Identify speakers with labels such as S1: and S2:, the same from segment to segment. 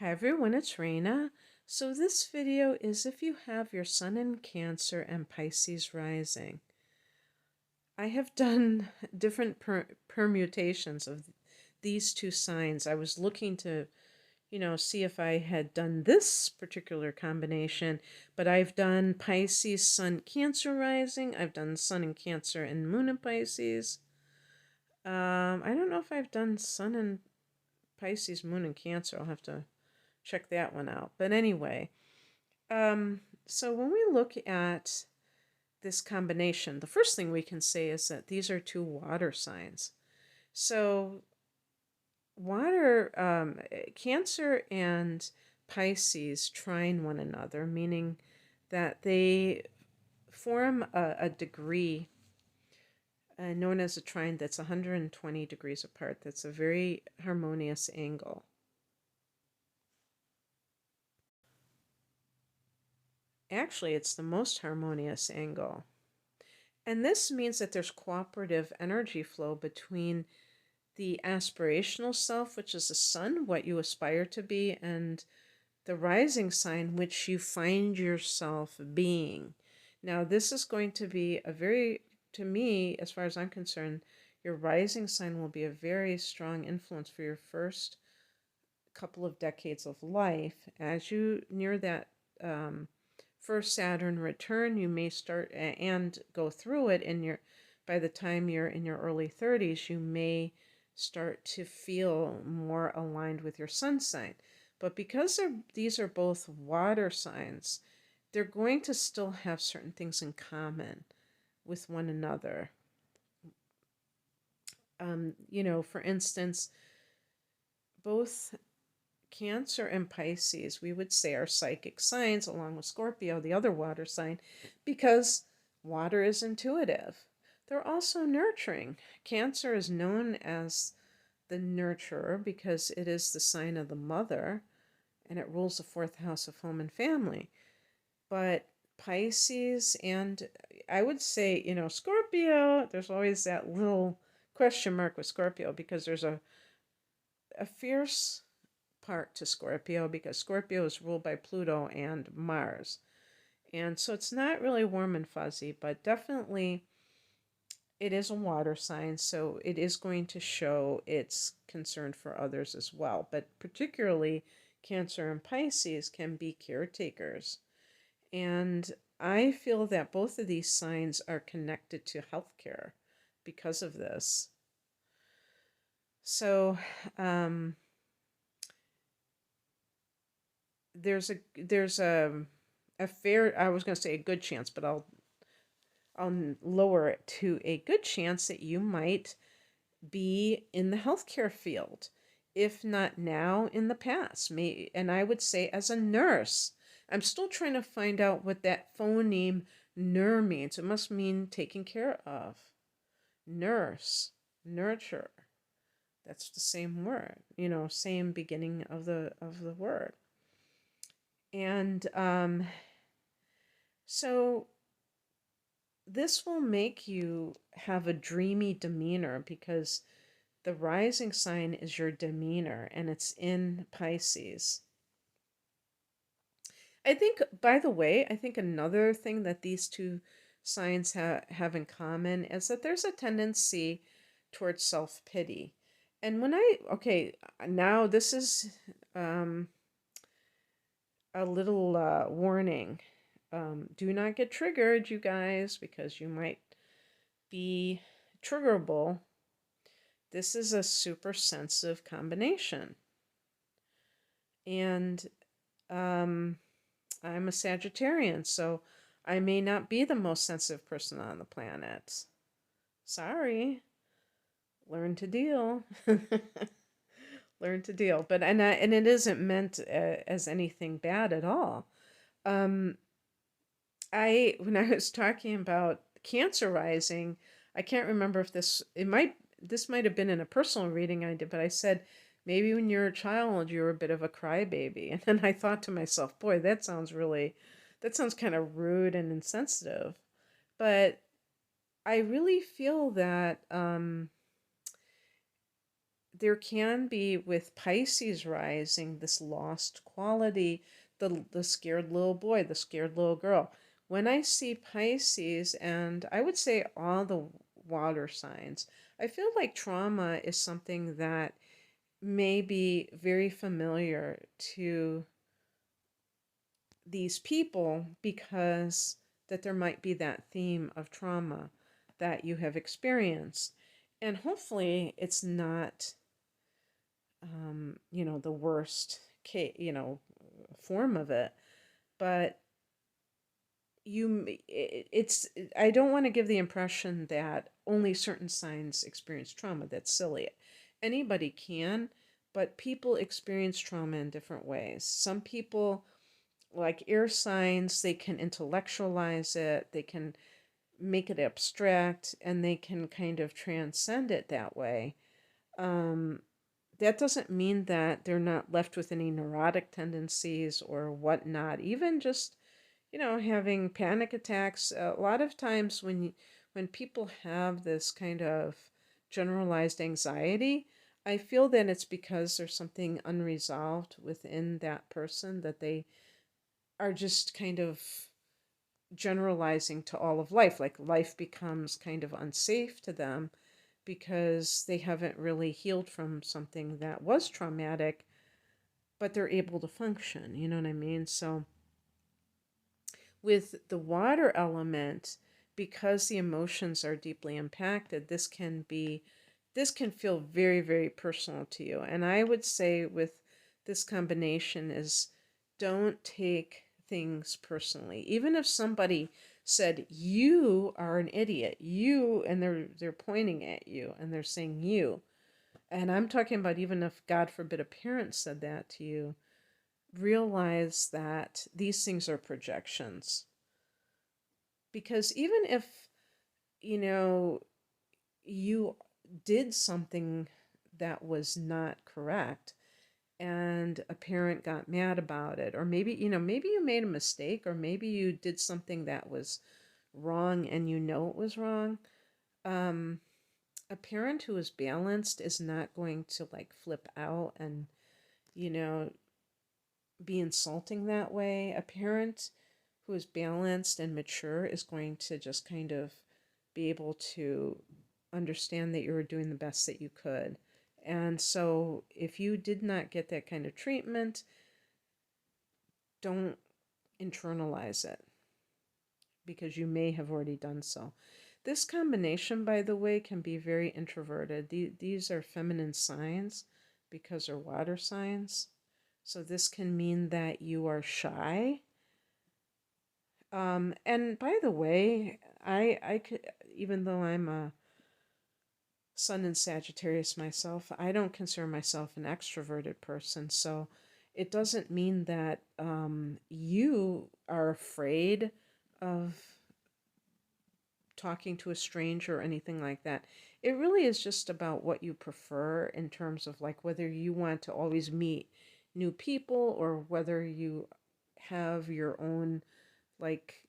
S1: Hi everyone, it's Raina. So this video is if you have your Sun in Cancer and Pisces rising. I have done different permutations of these two signs. I was looking to, see if I had done this particular combination, but I've done Pisces, Sun, Cancer rising. I've done Sun in Cancer and Moon in Pisces. I don't know if I've done Sun in Pisces, Moon in Cancer. I'll have to check that one out. But anyway, so when we look at this combination, the first thing we can say is that these are two water signs. So water, Cancer and Pisces trine one another, meaning that they form a degree known as a trine that's 120 degrees apart. That's a very harmonious angle. Actually, it's the most harmonious angle. And this means that there's cooperative energy flow between the aspirational self, which is the sun, what you aspire to be, and the rising sign, which you find yourself being. Now, this is going to be to me, as far as I'm concerned, your rising sign will be a very strong influence for your first couple of decades of life. As you near that first Saturn return, you may start and go through it by the time you're in your early 30s, you may start to feel more aligned with your sun sign. But because these are both water signs, they're going to still have certain things in common with one another. For instance, both Cancer and Pisces, we would say, are psychic signs, along with Scorpio, the other water sign, because water is intuitive. They're also nurturing. Cancer is known as the nurturer because it is the sign of the mother, and it rules the fourth house of home and family. But Pisces and I would say, Scorpio, there's always that little question mark with Scorpio because there's a fierce part to Scorpio because Scorpio is ruled by Pluto and Mars. And so it's not really warm and fuzzy, but definitely it is a water sign, so it is going to show its concern for others as well. But particularly Cancer and Pisces can be caretakers. And I feel that both of these signs are connected to healthcare because of this. So, there's a fair, I was going to say a good chance, but I'll lower it to a good chance that you might be in the healthcare field, if not now, in the past. And I would say as a nurse. I'm still trying to find out what that phoneme nur means. It must mean taken care of. Nurse, nurture. That's the same word, same beginning of the word. And so this will make you have a dreamy demeanor because the rising sign is your demeanor and it's in Pisces. I think, by the way, I think another thing that these two signs have in common is that there's a tendency towards self-pity. And now this is a little warning. Do not get triggered, you guys, because you might be triggerable. This is a super sensitive combination. And I'm a Sagittarian, so I may not be the most sensitive person on the planet. Sorry. Learn to deal. Learn to deal. But and it isn't meant as anything bad at all. When I was talking about Cancer rising, I can't remember if this might have been in a personal reading I did, but I said maybe when you're a child you're a bit of a crybaby, and then I thought to myself, boy, that sounds kind of rude and insensitive. But I really feel that there can be with Pisces rising this lost quality, the scared little boy, the scared little girl. When I see Pisces, and I would say all the water signs, I feel like trauma is something that may be very familiar to these people because that there might be that theme of trauma that you have experienced. And hopefully it's not, the worst case, form of it. But it's, I don't want to give the impression that only certain signs experience trauma. That's silly. Anybody can, but people experience trauma in different ways. Some people, like air signs, they can intellectualize it, they can make it abstract, and they can kind of transcend it that way. Um, that doesn't mean that they're not left with any neurotic tendencies or whatnot. Even just, having panic attacks. A lot of times when people have this kind of generalized anxiety, I feel that it's because there's something unresolved within that person that they are just kind of generalizing to all of life. Like life becomes kind of unsafe to them because they haven't really healed from something that was traumatic, but they're able to function. You know what I mean? So with the water element, because the emotions are deeply impacted, this can feel very, very personal to you. And I would say with this combination is, don't take things personally. Even if somebody said you are an idiot, you, and they're pointing at you and they're saying you. And I'm talking about even if, God forbid, a parent said that to you, realize that these things are projections. Because even if, you know, you did something that was not correct and a parent got mad about it, or maybe, maybe you made a mistake, or maybe you did something that was wrong and you know it was wrong. Um, a parent who is balanced is not going to like flip out and, you know, be insulting that way. A parent who is balanced and mature is going to just kind of be able to understand that you were doing the best that you could. And so if you did not get that kind of treatment, don't internalize it because you may have already done so. This combination, by the way, can be very introverted. These are feminine signs because they're water signs. So this can mean that you are shy. And by the way, I could, even though I'm a Sun in Sagittarius myself, I don't consider myself an extroverted person. So it doesn't mean that you are afraid of talking to a stranger or anything like that. It really is just about what you prefer in terms of like whether you want to always meet new people or whether you have your own like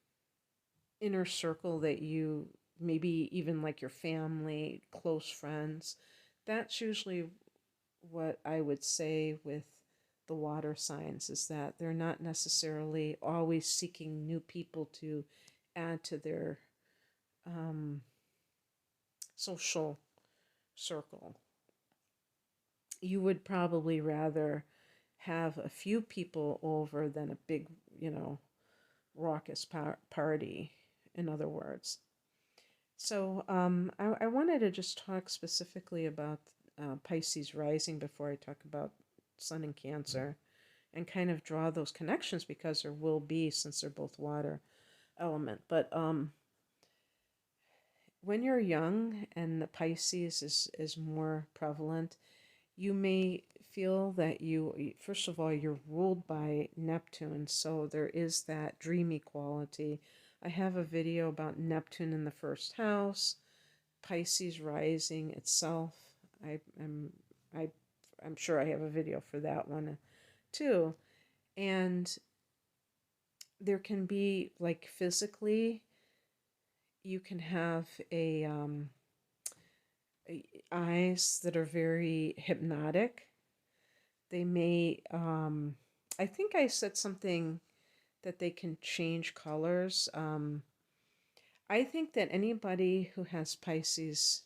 S1: inner circle that you, maybe even like your family, close friends. That's usually what I would say with the water signs, is that they're not necessarily always seeking new people to add to their um, social circle. You would probably rather have a few people over than a big, raucous party, in other words. So I wanted to just talk specifically about Pisces rising before I talk about Sun and Cancer, and kind of draw those connections because there will be, since they're both water element. But when you're young and the Pisces is more prevalent, you may feel that you, first of all, you're ruled by Neptune, so there is that dreamy quality. I have a video about Neptune in the first house, Pisces rising itself. I am I I'm sure I have a video for that one too. And there can be like physically, you can have a eyes that are very hypnotic. They may, I think I said something that they can change colors. I think that anybody who has Pisces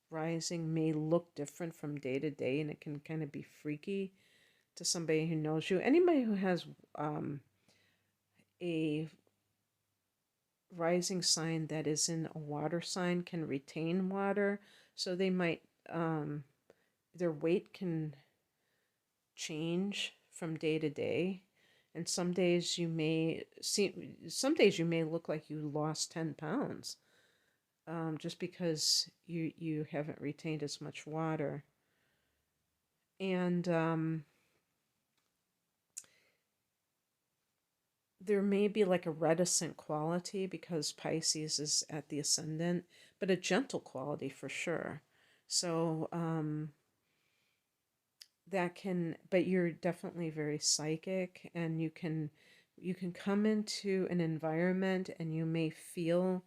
S1: rising may look different from day to day, and it can kind of be freaky to somebody who knows you. Anybody who has a rising sign that is in a water sign can retain water, so they might, their weight can change from day to day. And some days you may look like you lost 10 pounds, just because you haven't retained as much water. And there may be like a reticent quality because Pisces is at the ascendant, but a gentle quality for sure. So that can, but you're definitely very psychic, and you can come into an environment and you may feel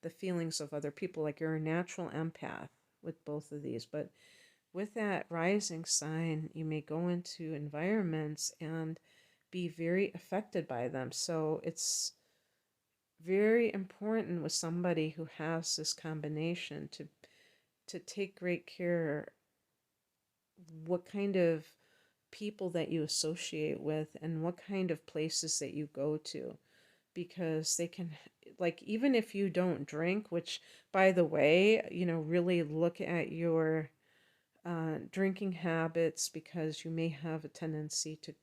S1: the feelings of other people, like you're a natural empath with both of these. But with that rising sign, you may go into environments and be very affected by them. So it's very important with somebody who has this combination to take great care what kind of people that you associate with and what kind of places that you go to, because they can, like, even if you don't drink, which, by the way, really look at your drinking habits, because you may have a tendency to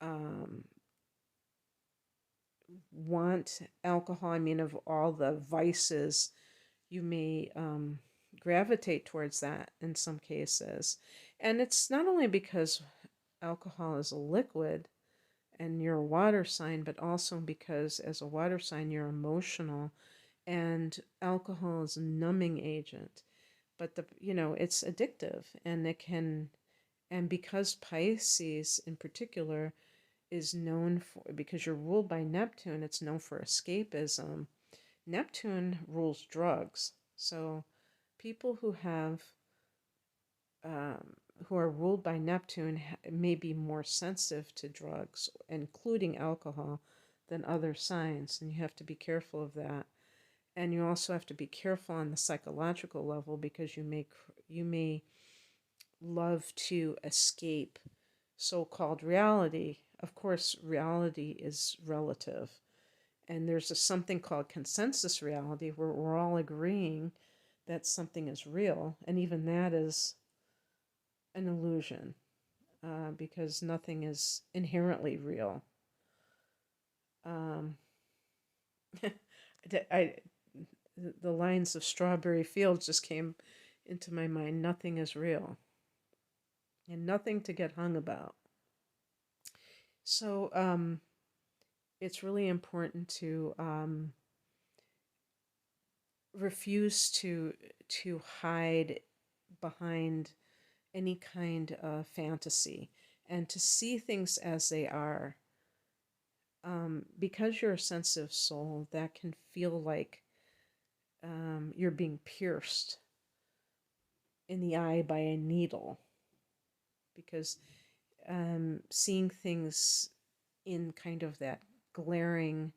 S1: um, want alcohol. I mean, of all the vices, you may gravitate towards that in some cases. And it's not only because alcohol is a liquid and you're a water sign, but also because as a water sign, you're emotional, and alcohol is a numbing agent. But it's addictive, and it can, and because Pisces in particular is known for, because you're ruled by Neptune, it's known for escapism. Neptune rules drugs. So people um, who are ruled by Neptune may be more sensitive to drugs, including alcohol, than other signs, and you have to be careful of that. And you also have to be careful on the psychological level, because you may love to escape so-called reality. Of course, reality is relative, and there's something called consensus reality, where we're all agreeing that something is real, and even that is an illusion, because nothing is inherently real. Um, I, the lines of Strawberry Fields just came into my mind. Nothing is real, and nothing to get hung about. So it's really important to refuse to hide behind any kind of fantasy, and to see things as they are. Because you're a sensitive soul, that can feel like you're being pierced in the eye by a needle, because seeing things in kind of that glaring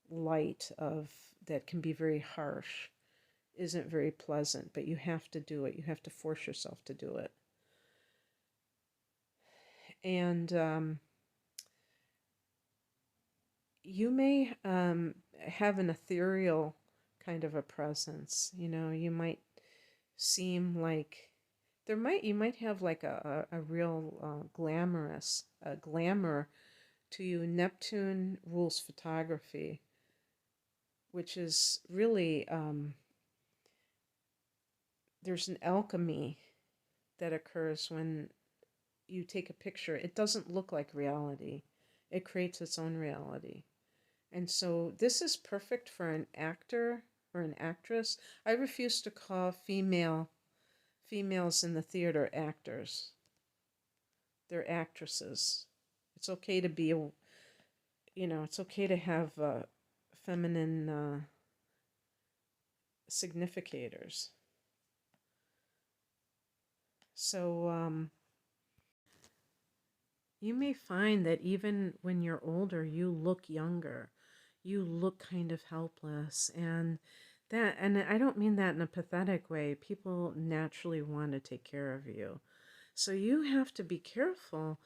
S1: light of that can be very harsh isn't very pleasant, but you have to do it. You have to force yourself to do it. And you may have an ethereal kind of a presence. You might seem like you might have like a real glamorous glamour to you. Neptune rules photography, which is really, there's an alchemy that occurs when you take a picture. It doesn't look like reality, it creates its own reality. And so this is perfect for an actor or an actress. I refuse to call females in the theater actors. They're actresses. It's okay to be it's okay to have feminine significators. So you may find that even when you're older, you look younger. You look kind of helpless. And I don't mean that in a pathetic way. People naturally want to take care of you. So you have to be careful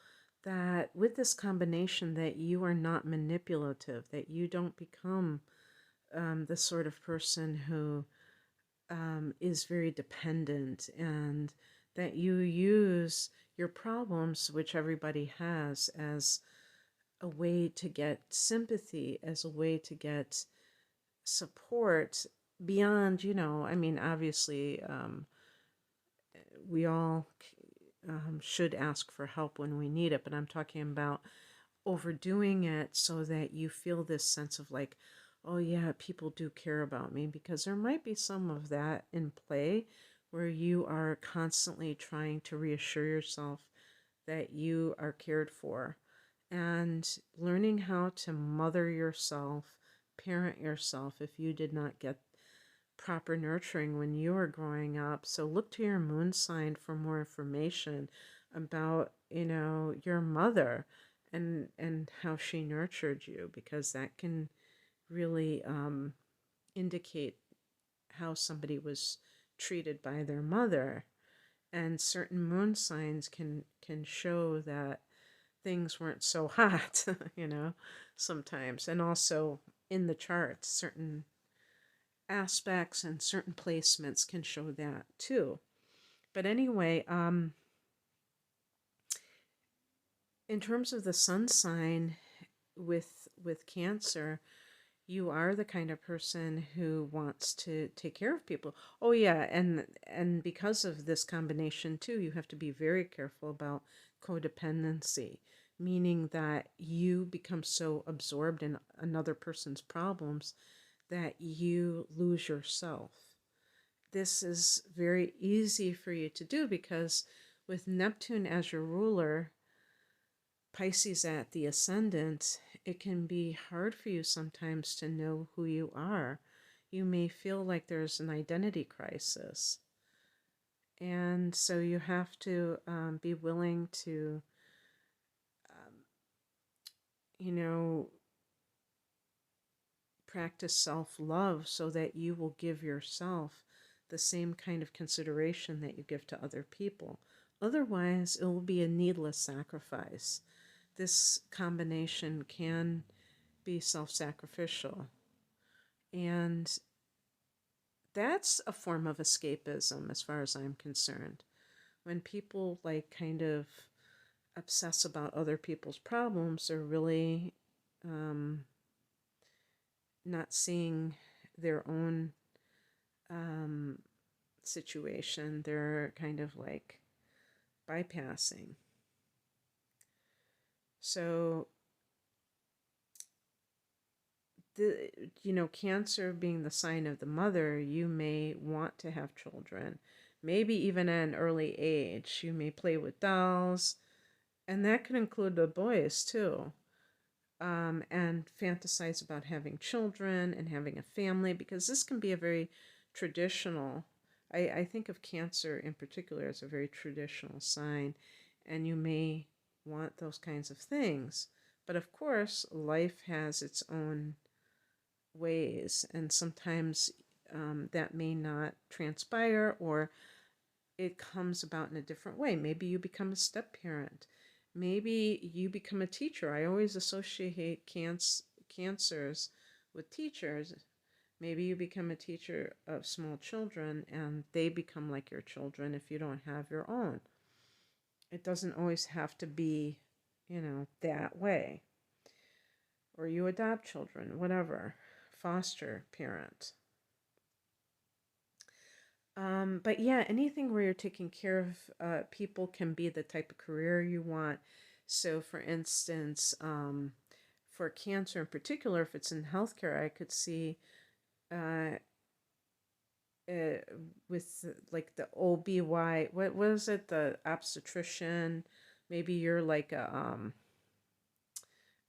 S1: that with this combination that you are not manipulative, that you don't become the sort of person who is very dependent, and that you use your problems, which everybody has, as a way to get sympathy, as a way to get support beyond, I mean, obviously, we all should ask for help when we need it, but I'm talking about overdoing it so that you feel this sense of like, oh yeah, people do care about me, because there might be some of that in play where you are constantly trying to reassure yourself that you are cared for, and learning how to mother yourself, parent yourself if you did not get proper nurturing when you were growing up. So look to your moon sign for more information about, your mother, and how she nurtured you, because that can really indicate how somebody was treated by their mother. And certain moon signs can show that things weren't so hot, sometimes. And also in the charts, certain aspects and certain placements can show that too. But anyway, in terms of the sun sign with Cancer, you are the kind of person who wants to take care of people. Oh yeah, and because of this combination too, you have to be very careful about codependency, meaning that you become so absorbed in another person's problems that you lose yourself. This is very easy for you to do because with Neptune as your ruler, Pisces at the ascendant, it can be hard for you sometimes to know who you are. You may feel like there's an identity crisis. And so you have to be willing to, um, you know, practice self love so that you will give yourself the same kind of consideration that you give to other people. Otherwise, it will be a needless sacrifice. This combination can be self sacrificial. And that's a form of escapism, as far as I'm concerned. When people like kind of obsess about other people's problems, they're really um, not seeing their own um, situation. They're kind of like bypassing. So Cancer being the sign of the mother, you may want to have children. Maybe even at an early age. You may play with dolls, and that could include the boys too. And fantasize about having children and having a family, because this can be a very traditional. I think of Cancer in particular as a very traditional sign, and you may want those kinds of things. But of course, life has its own ways, and sometimes that may not transpire, or it comes about in a different way. Maybe you become a step parent. Maybe you become a teacher. I always associate cancers with teachers. Maybe you become a teacher of small children and they become like your children if you don't have your own. It doesn't always have to be, that way. Or you adopt children, whatever. Foster parent. But yeah, anything where you're taking care of people can be the type of career you want. So, for instance, for Cancer in particular, if it's in healthcare, I could see uh, uh, with like the OBY, what was it, the obstetrician? Maybe you're like a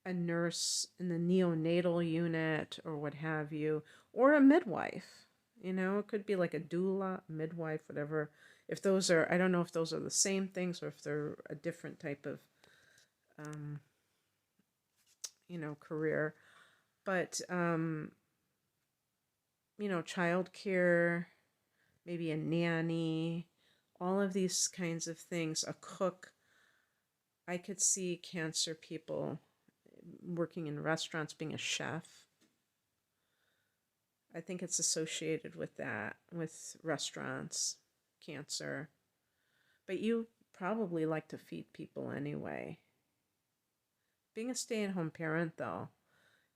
S1: nurse in the neonatal unit or what have you, or a midwife. It could be like a doula, midwife, whatever if those are, I don't know if those are the same things or if they're a different type of, um, career. But, childcare, maybe a nanny, all of these kinds of things, a cook. I could see Cancer people working in restaurants, being a chef. I think it's associated with that, with restaurants, Cancer. But you probably like to feed people anyway. Being a stay at home parent, though,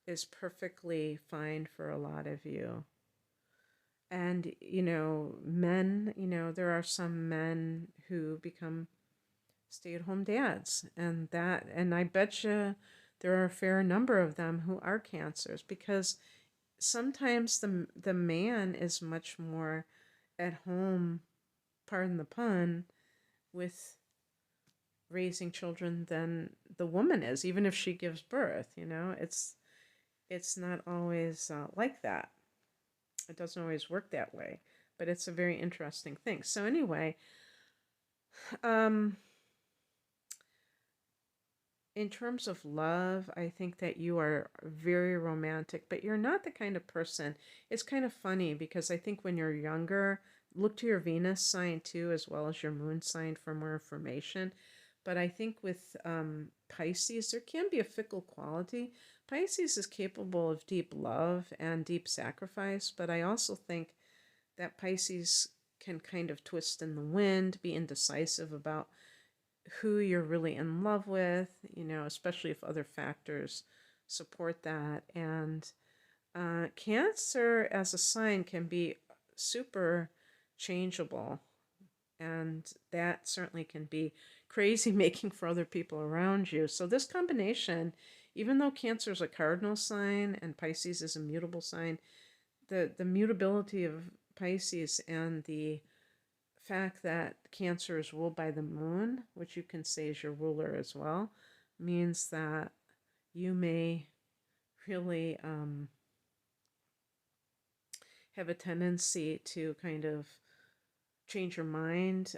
S1: is perfectly fine for a lot of you. And, men, there are some men who become stay at home dads. And I bet you there are a fair number of them who are Cancers because sometimes the man is much more at home, pardon the pun, with raising children than the woman is, even if she gives birth. It's not always like that. It doesn't always work that way, but it's a very interesting thing. So anyway, um, in terms of love, I think that you are very romantic, but you're not the kind of person. It's kind of funny because I think when you're younger, look to your Venus sign too, as well as your moon sign for more information. But I think with Pisces, there can be a fickle quality. Pisces is capable of deep love and deep sacrifice, but I also think that Pisces can kind of twist in the wind, be indecisive about who you're really in love with, especially if other factors support that. And Cancer as a sign can be super changeable. And that certainly can be crazy making for other people around you. So, this combination, even though Cancer is a cardinal sign and Pisces is a mutable sign, the mutability of Pisces and the fact that Cancer is ruled by the moon, which you can say is your ruler as well, means that you may really have a tendency to kind of change your mind.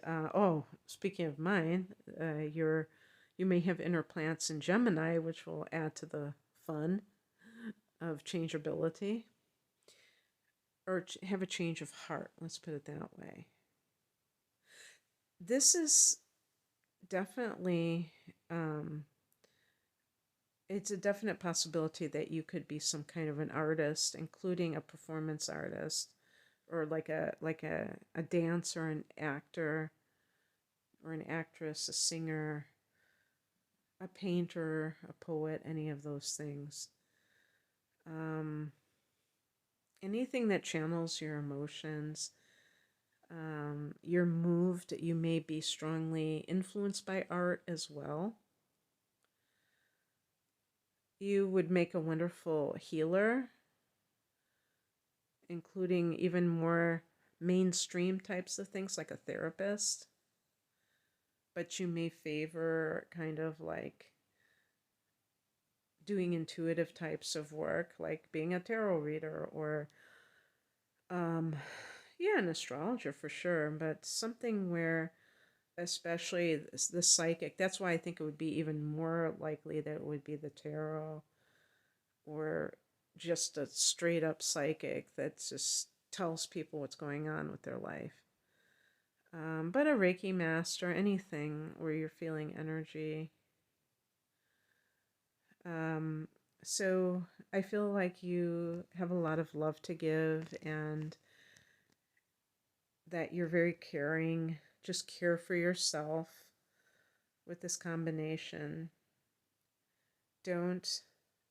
S1: Speaking of mind, you may have inner planets in Gemini, which will add to the fun of changeability, or have a change of heart. Let's put it that way. This is definitely, it's a definite possibility that you could be some kind of an artist, including a performance artist, or like a dancer, an actor, or an actress, a singer, a painter, a poet, any of those things. Um, Anything that channels your emotions. You're moved. You may be strongly influenced by art as well. You would make a wonderful healer, including even more mainstream types of things like a therapist. But you may favor kind of like doing intuitive types of work, like being a tarot reader or, yeah, an astrologer for sure, but something where, especially the psychic, that's why I think it would be even more likely that it would be the tarot or just a straight up psychic that just tells people what's going on with their life. But a Reiki master, anything where you're feeling energy. Um, so I feel like you have a lot of love to give and that you're very caring. Just care for yourself with this combination. Don't,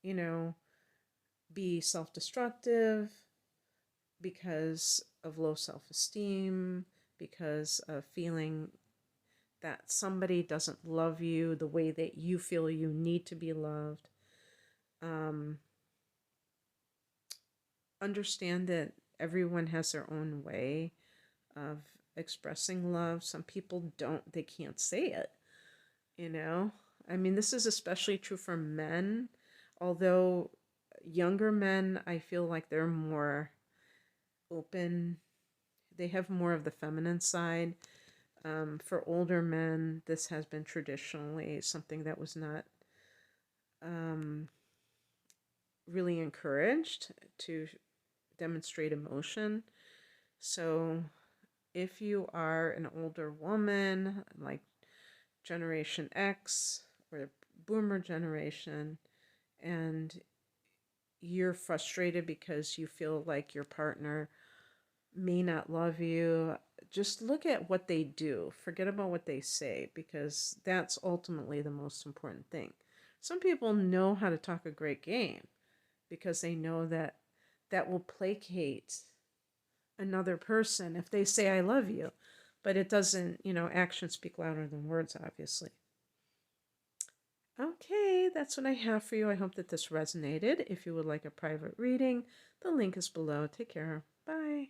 S1: you know, be self destructive because of low self esteem, because of feeling that somebody doesn't love you the way that you feel you need to be loved. Um, Understand that everyone has their own way of expressing love. Some people don't, they can't say it, you know? I mean, this is especially true for men, although younger men, I feel like they're more open. They have more of the feminine side. For older men, this has been traditionally something that was not um, really encouraged to demonstrate emotion. So if you are an older woman, like Generation X or Boomer generation, and you're frustrated because you feel like your partner may not love you, just look at what they do. Forget about what they say, because that's ultimately the most important thing. Some people know how to talk a great game because they know that that will placate another person if they say, I love you. But it doesn't, actions speak louder than words, obviously. Okay, that's what I have for you. I hope that this resonated. If you would like a private reading, the link is below. Take care. Bye.